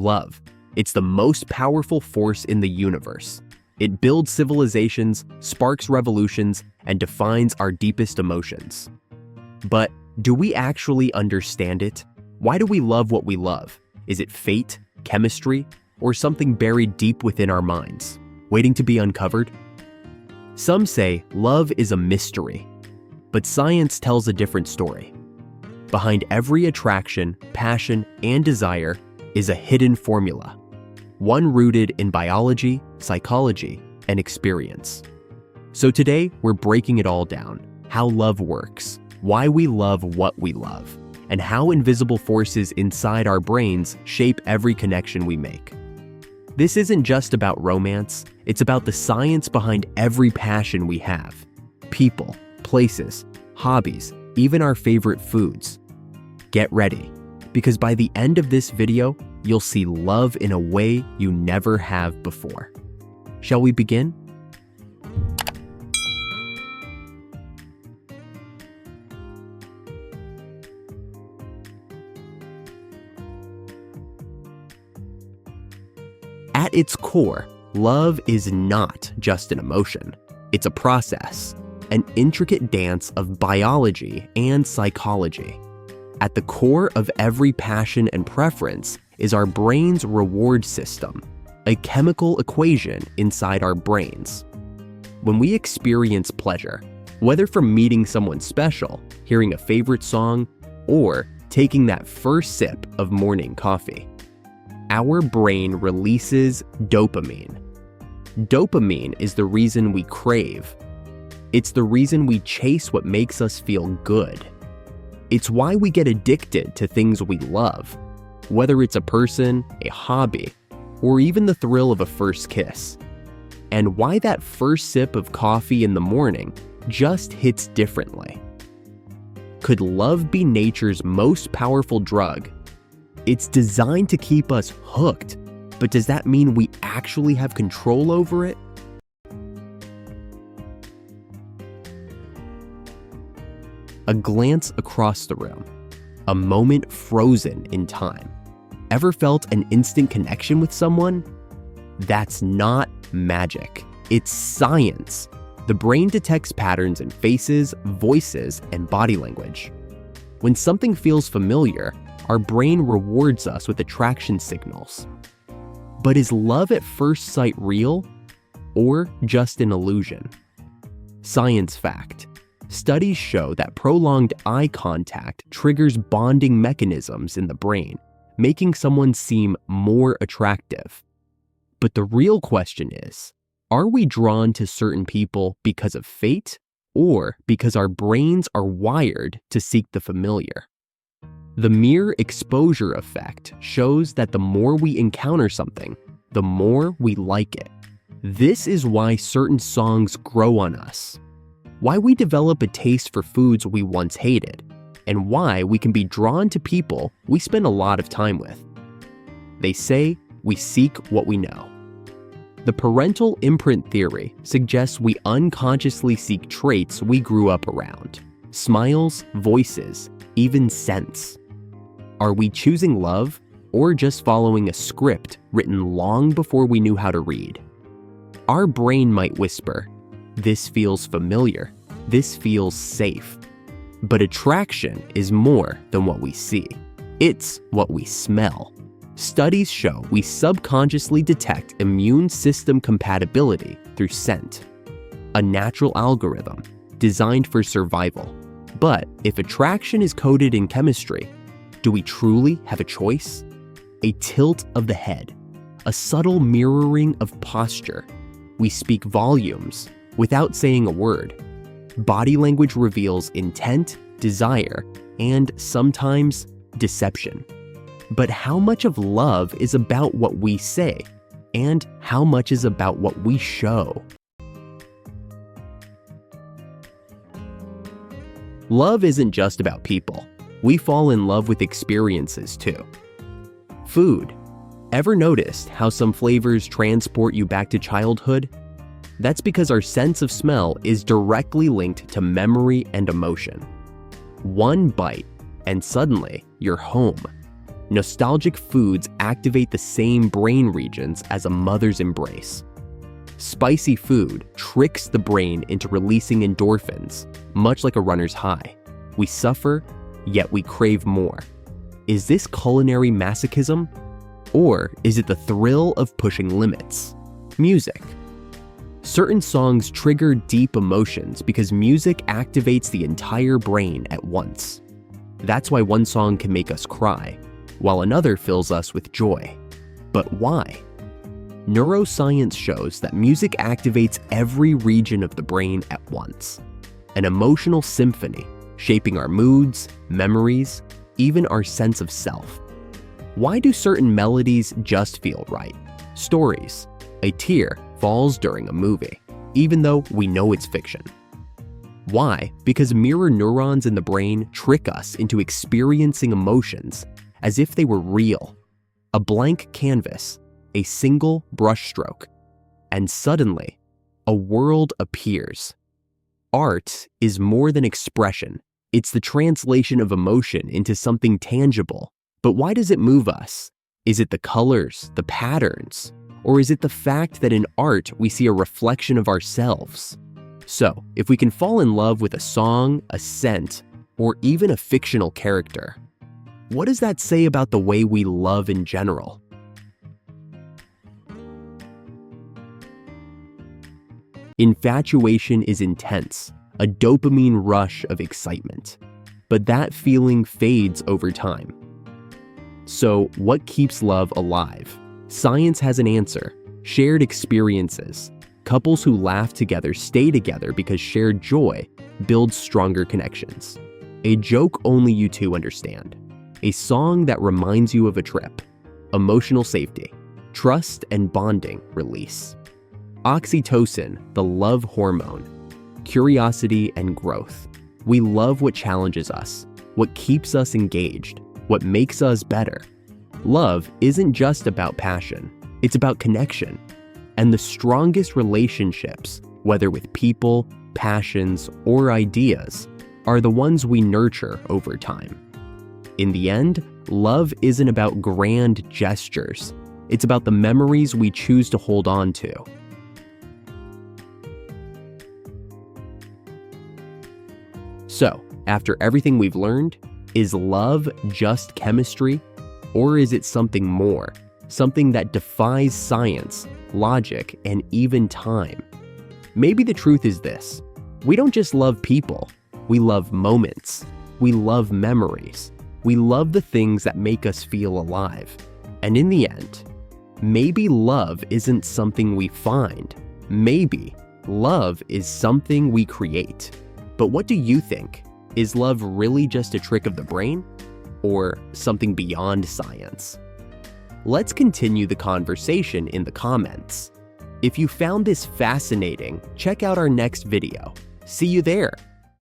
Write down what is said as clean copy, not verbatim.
love. It's the most powerful force in the universe. It builds civilizations, sparks revolutions, and defines our deepest emotions. But do we actually understand it? Why do we love what we love? Is it fate, chemistry, or something buried deep within our minds, waiting to be uncovered? Some say love is a mystery, but science tells a different story. Behind every attraction, passion, and desire is a hidden formula, one rooted in biology, psychology, and experience. So today, we're breaking it all down: how love works, why we love what we love, and how invisible forces inside our brains shape every connection we make. This isn't just about romance, it's about the science behind every passion we have: people, places, hobbies, even our favorite foods. Get ready, because by the end of this video, you'll see love in a way you never have before. Shall we begin? At its core, love is not just an emotion. It's a process, an intricate dance of biology and psychology. At the core of every passion and preference is our brain's reward system, a chemical equation inside our brains. When we experience pleasure, whether from meeting someone special, hearing a favorite song, or taking that first sip of morning coffee, our brain releases dopamine. Dopamine is the reason we crave. It's the reason we chase what makes us feel good. It's why we get addicted to things we love, whether it's a person, a hobby, or even the thrill of a first kiss. And why that first sip of coffee in the morning just hits differently. Could love be nature's most powerful drug? It's designed to keep us hooked, but does that mean we actually have control over it? A glance across the room, a moment frozen in time. Ever felt an instant connection with someone? That's not magic. It's science. The brain detects patterns in faces, voices, and body language. When something feels familiar, our brain rewards us with attraction signals. But is love at first sight real, or just an illusion? Science fact: studies show that prolonged eye contact triggers bonding mechanisms in the brain, making someone seem more attractive. But the real question is, are we drawn to certain people because of fate, or because our brains are wired to seek the familiar? The mere exposure effect shows that the more we encounter something, the more we like it. This is why certain songs grow on us, why we develop a taste for foods we once hated, and why we can be drawn to people we spend a lot of time with. They say we seek what we know. The parental imprint theory suggests we unconsciously seek traits we grew up around: smiles, voices, even scents. Are we choosing love, or just following a script written long before we knew how to read? Our brain might whisper, "This feels familiar, this feels safe." But attraction is more than what we see. It's what we smell. Studies show we subconsciously detect immune system compatibility through scent, a natural algorithm designed for survival. But if attraction is coded in chemistry, do we truly have a choice? A tilt of the head, a subtle mirroring of posture. We speak volumes without saying a word. Body language reveals intent, desire, and sometimes deception. But how much of love is about what we say, and how much is about what we show? Love isn't just about people. We fall in love with experiences too. Food. Ever noticed how some flavors transport you back to childhood? That's because our sense of smell is directly linked to memory and emotion. One bite, and suddenly you're home. Nostalgic foods activate the same brain regions as a mother's embrace. Spicy food tricks the brain into releasing endorphins, much like a runner's high. We suffer, yet we crave more. Is this culinary masochism? Or is it the thrill of pushing limits? Music. Certain songs trigger deep emotions because music activates the entire brain at once. That's why one song can make us cry, while another fills us with joy. But why? Neuroscience shows that music activates every region of the brain at once. An emotional symphony, shaping our moods, memories, even our sense of self. Why do certain melodies just feel right? Stories. A tear falls during a movie, even though we know it's fiction. Why? Because mirror neurons in the brain trick us into experiencing emotions as if they were real. A blank canvas, a single brushstroke, and suddenly, a world appears. Art is more than expression. It's the translation of emotion into something tangible. But why does it move us? Is it the colors, the patterns, or is it the fact that in art we see a reflection of ourselves? So, if we can fall in love with a song, a scent, or even a fictional character, what does that say about the way we love in general? Infatuation is intense, a dopamine rush of excitement. But that feeling fades over time. So, what keeps love alive? Science has an answer: shared experiences. Couples who laugh together stay together because shared joy builds stronger connections. A joke only you two understand. A song that reminds you of a trip. Emotional safety. Trust and bonding release. Oxytocin, the love hormone. Curiosity and growth. We love what challenges us, what keeps us engaged, what makes us better. Love isn't just about passion, it's about connection. And the strongest relationships, whether with people, passions, or ideas, are the ones we nurture over time. In the end, love isn't about grand gestures. It's about the memories we choose to hold on to. So, after everything we've learned, is love just chemistry? Or is it something more? Something that defies science, logic, and even time? Maybe the truth is this: we don't just love people, we love moments, we love memories, we love the things that make us feel alive. And in the end, maybe love isn't something we find. Maybe love is something we create. But what do you think? Is love really just a trick of the brain? Or something beyond science? Let's continue the conversation in the comments. If you found this fascinating, check out our next video. See you there!